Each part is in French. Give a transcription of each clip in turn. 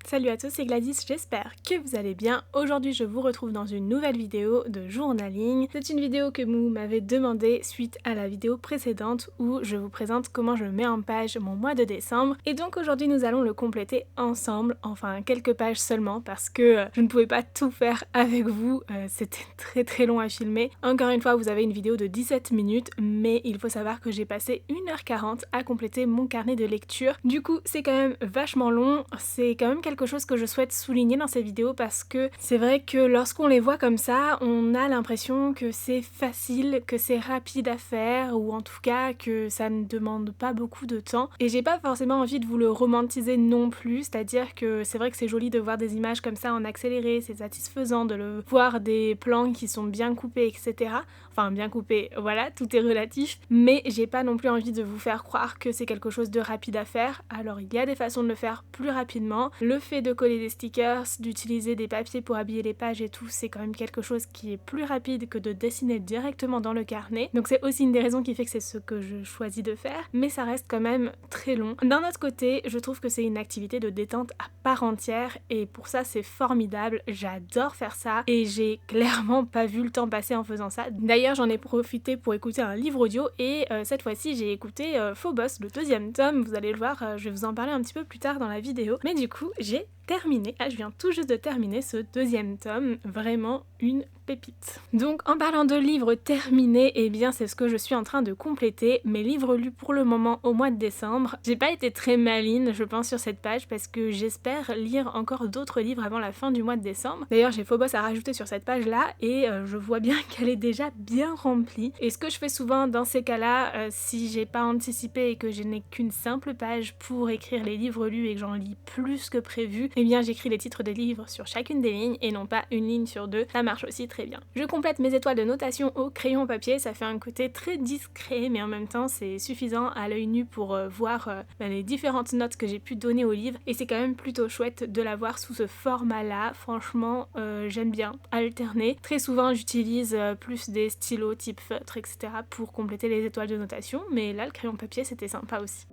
Salut à tous, c'est Gladys, j'espère que vous allez bien. Aujourd'hui je vous retrouve dans une nouvelle vidéo de journaling. C'est une vidéo que vous m'avez demandé suite à la vidéo précédente où je vous présente comment je mets en page mon mois de décembre. Et donc aujourd'hui nous allons le compléter ensemble, enfin quelques pages seulement parce que je ne pouvais pas tout faire avec vous, c'était très long à filmer. Encore une fois vous avez une vidéo de 17 minutes mais il faut savoir que j'ai passé 1h40 à compléter mon carnet de lecture. Du coup c'est quand même vachement long, c'est quand même quelque chose que je souhaite souligner dans ces vidéos parce que c'est vrai que lorsqu'on les voit comme ça, on a l'impression que c'est facile, que c'est rapide à faire ou en tout cas que ça ne demande pas beaucoup de temps. Et j'ai pas forcément envie de vous le romantiser non plus, c'est-à-dire que c'est vrai que c'est joli de voir des images comme ça en accéléré, c'est satisfaisant de le voir des plans qui sont bien coupés, etc. Enfin bien coupés, voilà, tout est relatif, mais j'ai pas non plus envie de vous faire croire que c'est quelque chose de rapide à faire. Alors il y a des façons de le faire plus rapidement. Le fait de coller des stickers, d'utiliser des papiers pour habiller les pages et tout, c'est quand même quelque chose qui est plus rapide que de dessiner directement dans le carnet. Donc c'est aussi une des raisons qui fait que c'est ce que je choisis de faire, mais ça reste quand même très long. D'un autre côté, je trouve que c'est une activité de détente à part entière et pour ça c'est formidable, j'adore faire ça et j'ai clairement pas vu le temps passer en faisant ça. D'ailleurs j'en ai profité pour écouter un livre audio et cette fois-ci j'ai écouté Phobos, le deuxième tome, vous allez le voir, je vais vous en parler un petit peu plus tard dans la vidéo, mais du coup j'ai terminé, je viens tout juste de terminer ce deuxième tome, vraiment une pépite. Donc en parlant de livres terminés, eh bien c'est ce que je suis en train de compléter, mes livres lus pour le moment au mois de décembre. J'ai pas été très maligne je pense sur cette page parce que j'espère lire encore d'autres livres avant la fin du mois de décembre. D'ailleurs j'ai Phobos à rajouter sur cette page là et je vois bien qu'elle est déjà bien remplie. Et ce que je fais souvent dans ces cas-là, si j'ai pas anticipé et que je n'ai qu'une simple page pour écrire les livres lus et que j'en lis plus que prévu, eh bien j'écris les titres des livres sur chacune des lignes et non pas une ligne sur deux, ça marche aussi très bien. Je complète mes étoiles de notation au crayon papier, ça fait un côté très discret mais en même temps c'est suffisant à l'œil nu pour voir les différentes notes que j'ai pu donner au livre et c'est quand même plutôt chouette de l'avoir sous ce format là, franchement j'aime bien alterner. Très souvent j'utilise plus des stylos type feutre etc. pour compléter les étoiles de notation mais là le crayon papier c'était sympa aussi.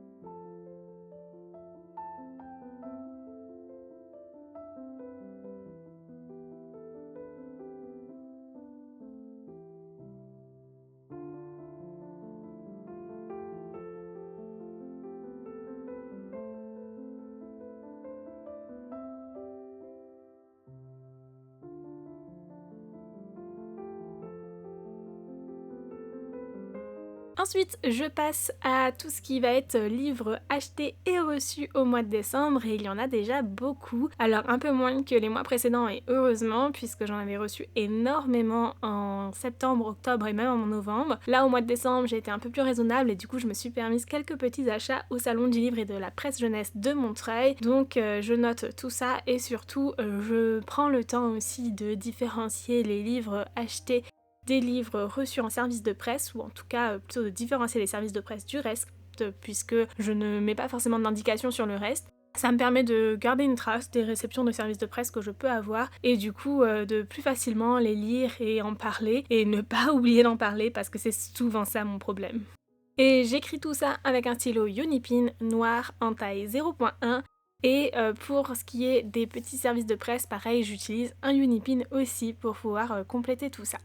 Ensuite, je passe à tout ce qui va être livres achetés et reçus au mois de décembre et il y en a déjà beaucoup. Alors un peu moins que les mois précédents et heureusement puisque j'en avais reçu énormément en septembre, octobre et même en novembre. Là au mois de décembre j'ai été un peu plus raisonnable et du coup je me suis permise quelques petits achats au salon du livre et de la presse jeunesse de Montreuil. Donc je note tout ça et surtout je prends le temps aussi de différencier les livres achetés des livres reçus en service de presse, ou en tout cas plutôt de différencier les services de presse du reste, puisque je ne mets pas forcément d'indication sur le reste. Ça me permet de garder une trace des réceptions de services de presse que je peux avoir et du coup de plus facilement les lire et en parler et ne pas oublier d'en parler parce que c'est souvent ça mon problème. Et j'écris tout ça avec un stylo Unipin noir en taille 0.1 et pour ce qui est des petits services de presse, pareil, j'utilise un Unipin aussi pour pouvoir compléter tout ça.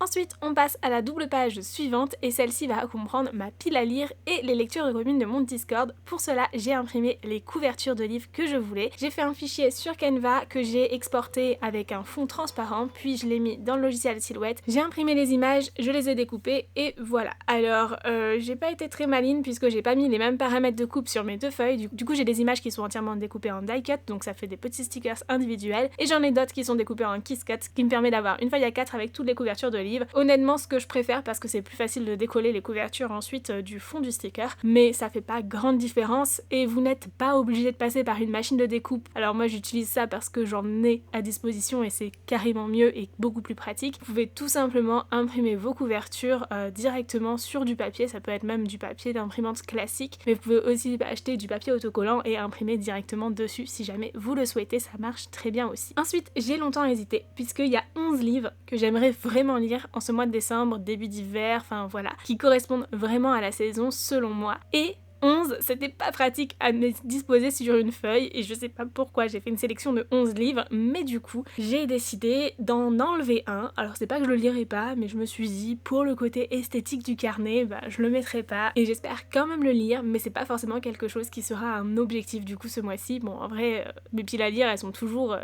Ensuite, on passe à la double page suivante et celle-ci va comprendre ma pile à lire et les lectures de communes de mon Discord. Pour cela, j'ai imprimé les couvertures de livres que je voulais. J'ai fait un fichier sur Canva que j'ai exporté avec un fond transparent, puis je l'ai mis dans le logiciel Silhouette. J'ai imprimé les images, je les ai découpées et voilà. Alors, j'ai pas été très maligne puisque j'ai pas mis les mêmes paramètres de coupe sur mes deux feuilles. Du coup, j'ai des images qui sont entièrement découpées en die cut, donc ça fait des petits stickers individuels. Et j'en ai d'autres qui sont découpées en kiss cut, ce qui me permet d'avoir une feuille A4 avec toutes les couvertures de livres. Honnêtement ce que je préfère parce que c'est plus facile de décoller les couvertures ensuite du fond du sticker, mais ça fait pas grande différence et vous n'êtes pas obligé de passer par une machine de découpe. Alors moi j'utilise ça parce que j'en ai à disposition et c'est carrément mieux et beaucoup plus pratique. Vous pouvez tout simplement imprimer vos couvertures directement sur du papier, ça peut être même du papier d'imprimante classique, mais vous pouvez aussi acheter du papier autocollant et imprimer directement dessus si jamais vous le souhaitez, ça marche très bien aussi. Ensuite j'ai longtemps hésité puisqu'il y a 11 livres que j'aimerais vraiment lire en ce mois de décembre, début d'hiver, enfin voilà, qui correspondent vraiment à la saison selon moi. Et 11, c'était pas pratique à me disposer sur une feuille et je sais pas pourquoi j'ai fait une sélection de 11 livres, mais du coup j'ai décidé d'en enlever un. Alors c'est pas que je le lirai pas, mais je me suis dit pour le côté esthétique du carnet, je le mettrai pas et j'espère quand même le lire, mais c'est pas forcément quelque chose qui sera un objectif du coup ce mois-ci. Bon en vrai mes piles à lire elles sont toujours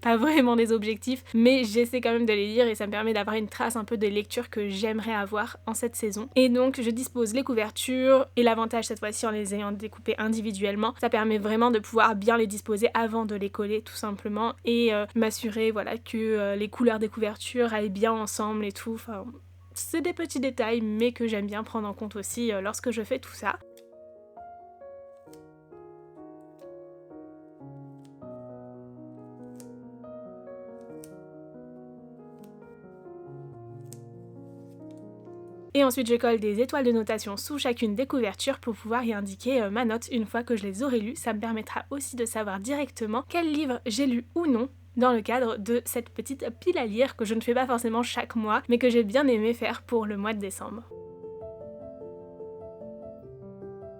pas vraiment des objectifs, mais j'essaie quand même de les lire et ça me permet d'avoir une trace un peu des lectures que j'aimerais avoir en cette saison. Et donc je dispose les couvertures et l'avantage cette fois-ci en les ayant découpées individuellement, ça permet vraiment de pouvoir bien les disposer avant de les coller tout simplement et m'assurer voilà que les couleurs des couvertures aillent bien ensemble et tout. Enfin, c'est des petits détails mais que j'aime bien prendre en compte aussi lorsque je fais tout ça. Et ensuite je colle des étoiles de notation sous chacune des couvertures pour pouvoir y indiquer ma note une fois que je les aurai lues. Ça me permettra aussi de savoir directement quel livre j'ai lu ou non dans le cadre de cette petite pile à lire que je ne fais pas forcément chaque mois mais que j'ai bien aimé faire pour le mois de décembre.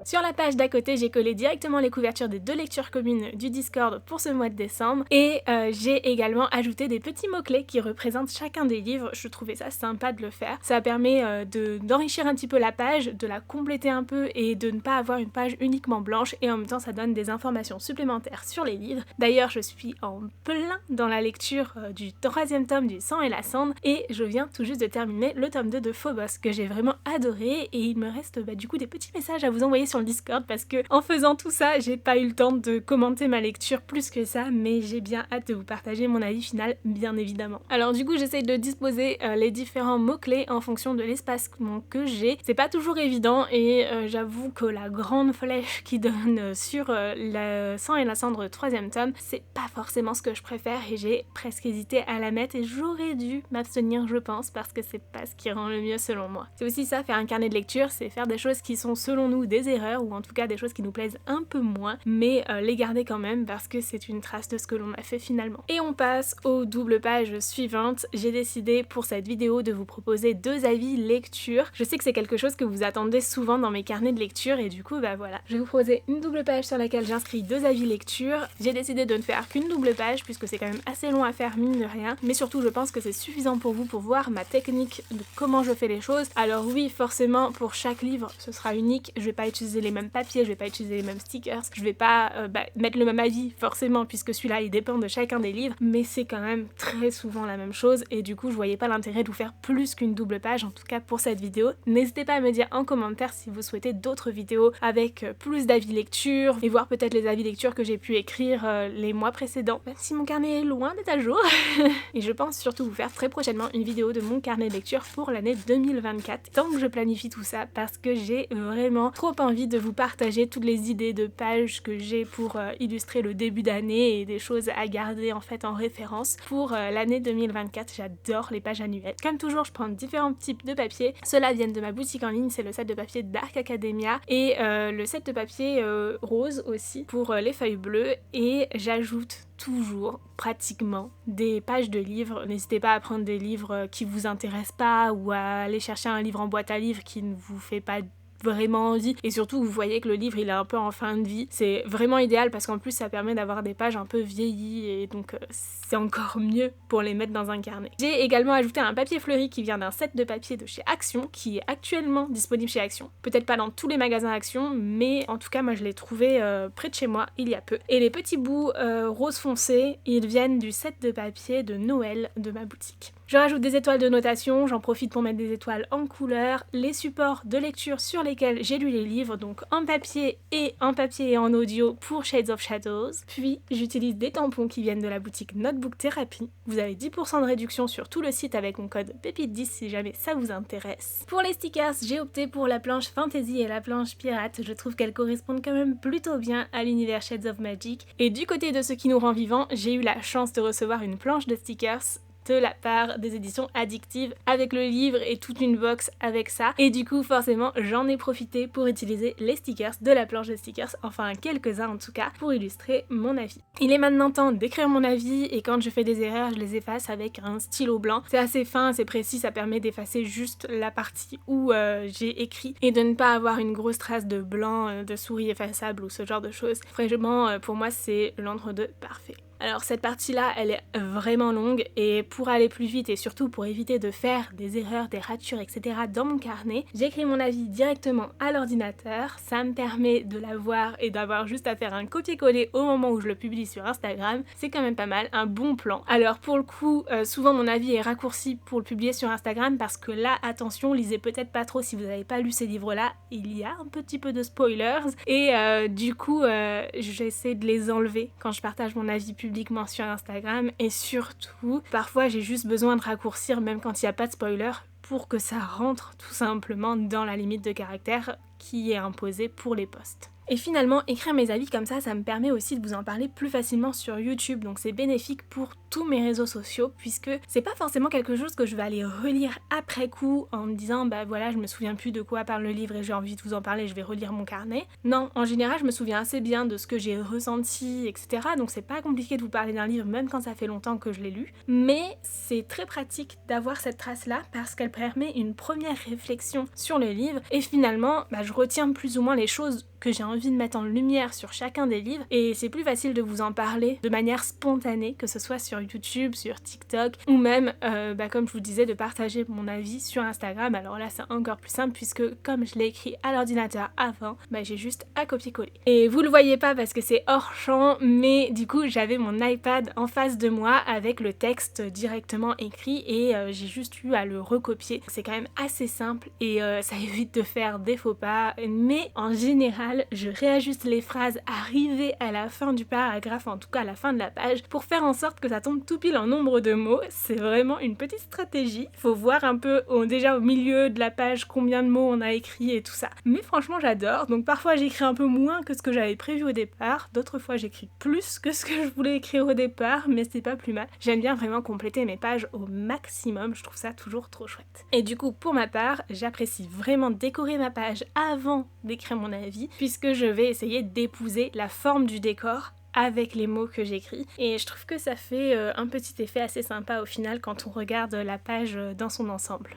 Sur la page d'à côté, j'ai collé directement les couvertures des 2 lectures communes du Discord pour ce mois de décembre et j'ai également ajouté des petits mots-clés qui représentent chacun des livres. Je trouvais ça sympa de le faire. Ça permet d'enrichir un petit peu la page, de la compléter un peu et de ne pas avoir une page uniquement blanche et en même temps ça donne des informations supplémentaires sur les livres. D'ailleurs, je suis en plein dans la lecture du 3e tome du Sang et la Cendre et je viens tout juste de terminer le tome 2 de Phobos que j'ai vraiment adoré et il me reste du coup des petits messages à vous envoyer sur le Discord parce que en faisant tout ça j'ai pas eu le temps de commenter ma lecture plus que ça, mais j'ai bien hâte de vous partager mon avis final bien évidemment. Alors du coup j'essaye de disposer les différents mots-clés en fonction de l'espacement que j'ai. C'est pas toujours évident et j'avoue que la grande flèche qui donne sur le Sang et la Cendre 3e tome, c'est pas forcément ce que je préfère et j'ai presque hésité à la mettre et j'aurais dû m'abstenir je pense parce que c'est pas ce qui rend le mieux selon moi. C'est aussi ça, faire un carnet de lecture, c'est faire des choses qui sont selon nous des erreurs ou en tout cas des choses qui nous plaisent un peu moins, mais les garder quand même parce que c'est une trace de ce que l'on a fait finalement. Et on passe aux doubles pages suivantes. J'ai décidé pour cette vidéo de vous proposer 2 avis lecture. Je sais que c'est quelque chose que vous attendez souvent dans mes carnets de lecture et du coup voilà. Je vais vous proposer une double page sur laquelle j'inscris 2 avis lecture. J'ai décidé de ne faire qu'une double page puisque c'est quand même assez long à faire mine de rien, mais surtout je pense que c'est suffisant pour vous pour voir ma technique de comment je fais les choses. Alors oui, forcément pour chaque livre ce sera unique, je vais pas utiliser les mêmes papiers, je vais pas utiliser les mêmes stickers, je vais pas mettre le même avis forcément puisque celui-là il dépend de chacun des livres, mais c'est quand même très souvent la même chose et du coup je voyais pas l'intérêt de vous faire plus qu'une double page en tout cas pour cette vidéo. N'hésitez pas à me dire en commentaire si vous souhaitez d'autres vidéos avec plus d'avis lecture et voir peut-être les avis lecture que j'ai pu écrire les mois précédents, même si mon carnet est loin d'être à jour. Et je pense surtout vous faire très prochainement une vidéo de mon carnet de lecture pour l'année 2024, tant que je planifie tout ça parce que j'ai vraiment trop envie de vous partager toutes les idées de pages que j'ai pour illustrer le début d'année et des choses à garder en fait en référence pour l'année 2024. J'adore les pages annuelles. Comme toujours, je prends différents types de papier. Ceux-là viennent de ma boutique en ligne, c'est le set de papier Dark Academia et le set de papier rose aussi pour les feuilles bleues et j'ajoute toujours pratiquement des pages de livres. N'hésitez pas à prendre des livres qui vous intéressent pas ou à aller chercher un livre en boîte à livres qui ne vous fait pas vraiment envie et surtout vous voyez que le livre il est un peu en fin de vie. C'est vraiment idéal parce qu'en plus ça permet d'avoir des pages un peu vieillies et donc c'est encore mieux pour les mettre dans un carnet. J'ai également ajouté un papier fleuri qui vient d'un set de papier de chez Action qui est actuellement disponible chez Action. Peut-être pas dans tous les magasins Action mais en tout cas moi je l'ai trouvé près de chez moi il y a peu. Et les petits bouts rose foncé ils viennent du set de papier de Noël de ma boutique. Je rajoute des étoiles de notation, j'en profite pour mettre des étoiles en couleur, les supports de lecture sur lesquels j'ai lu les livres, donc en papier et en audio pour Shades of Shadows. Puis j'utilise des tampons qui viennent de la boutique Notebook Therapy. Vous avez 10% de réduction sur tout le site avec mon code PEPITE10 si jamais ça vous intéresse. Pour les stickers, j'ai opté pour la planche Fantasy et la planche Pirate. Je trouve qu'elles correspondent quand même plutôt bien à l'univers Shades of Magic. Et du côté de ce qui nous rend vivants, j'ai eu la chance de recevoir une planche de stickers de la part des éditions Addictive avec le livre et toute une box avec ça. Et du coup forcément j'en ai profité pour utiliser les stickers de la planche de stickers, enfin quelques-uns en tout cas, pour illustrer mon avis. Il est maintenant temps d'écrire mon avis et quand je fais des erreurs je les efface avec un stylo blanc. C'est assez fin, c'est précis, ça permet d'effacer juste la partie où j'ai écrit et de ne pas avoir une grosse trace de blanc, de souris effaçable ou ce genre de choses. Vraiment pour moi c'est l'entre-deux parfait. Alors cette partie-là, elle est vraiment longue et pour aller plus vite et surtout pour éviter de faire des erreurs, des ratures, etc. dans mon carnet, j'écris mon avis directement à l'ordinateur. Ça me permet de l'avoir et d'avoir juste à faire un copier-coller au moment où je le publie sur Instagram. C'est quand même pas mal, un bon plan. Alors pour le coup, souvent mon avis est raccourci pour le publier sur Instagram parce que là, attention, lisez peut-être pas trop si vous n'avez pas lu ces livres-là. Il y a un petit peu de spoilers et du coup, j'essaie de les enlever quand je partage mon avis publiquement sur Instagram et surtout parfois j'ai juste besoin de raccourcir même quand il n'y a pas de spoiler pour que ça rentre tout simplement dans la limite de caractère qui est imposée pour les posts. Et finalement, écrire mes avis comme ça me permet aussi de vous en parler plus facilement sur YouTube, donc c'est bénéfique pour tous mes réseaux sociaux, puisque c'est pas forcément quelque chose que je vais aller relire après coup en me disant bah voilà, je me souviens plus de quoi parle le livre et j'ai envie de vous en parler, je vais relire mon carnet. Non, en général, je me souviens assez bien de ce que j'ai ressenti, etc. Donc c'est pas compliqué de vous parler d'un livre, même quand ça fait longtemps que je l'ai lu. Mais c'est très pratique d'avoir cette trace-là, parce qu'elle permet une première réflexion sur le livre, et finalement, je retiens plus ou moins les choses que j'ai envie de mettre en lumière sur chacun des livres et c'est plus facile de vous en parler de manière spontanée, que ce soit sur YouTube, sur TikTok ou même, comme je vous disais, de partager mon avis sur Instagram. Alors là c'est encore plus simple puisque comme je l'ai écrit à l'ordinateur avant, j'ai juste à copier-coller. Et vous le voyez pas parce que c'est hors champ, mais du coup j'avais mon iPad en face de moi avec le texte directement écrit et j'ai juste eu à le recopier. C'est quand même assez simple et ça évite de faire des faux pas, mais en général je réajuste les phrases arrivées à la fin du paragraphe, en tout cas à la fin de la page, pour faire en sorte que ça tombe tout pile en nombre de mots. C'est vraiment une petite stratégie. Faut voir un peu déjà au milieu de la page combien de mots on a écrit et tout ça. Mais franchement j'adore, donc parfois j'écris un peu moins que ce que j'avais prévu au départ, d'autres fois j'écris plus que ce que je voulais écrire au départ, mais c'est pas plus mal. J'aime bien vraiment compléter mes pages au maximum, je trouve ça toujours trop chouette. Et du coup pour ma part, j'apprécie vraiment décorer ma page avant d'écrire mon avis, puisque je vais essayer d'épouser la forme du décor avec les mots que j'écris et je trouve que ça fait un petit effet assez sympa au final quand on regarde la page dans son ensemble.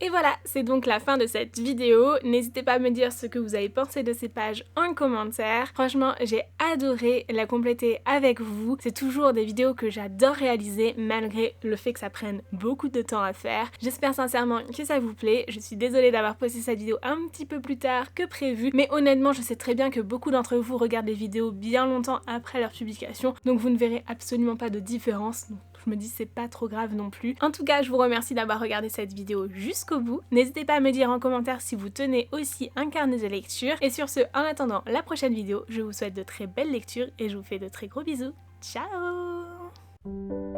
Et voilà, c'est donc la fin de cette vidéo. N'hésitez pas à me dire ce que vous avez pensé de ces pages en commentaire. Franchement, j'ai adoré la compléter avec vous. C'est toujours des vidéos que j'adore réaliser malgré le fait que ça prenne beaucoup de temps à faire. J'espère sincèrement que ça vous plaît. Je suis désolée d'avoir posté cette vidéo un petit peu plus tard que prévu, mais honnêtement, je sais très bien que beaucoup d'entre vous regardent les vidéos bien longtemps après leur publication, donc vous ne verrez absolument pas de différence. Donc je me dis c'est pas trop grave non plus. En tout cas, je vous remercie d'avoir regardé cette vidéo jusqu'au bout. N'hésitez pas à me dire en commentaire si vous tenez aussi un carnet de lecture. Et sur ce, en attendant la prochaine vidéo, je vous souhaite de très belles lectures et je vous fais de très gros bisous. Ciao!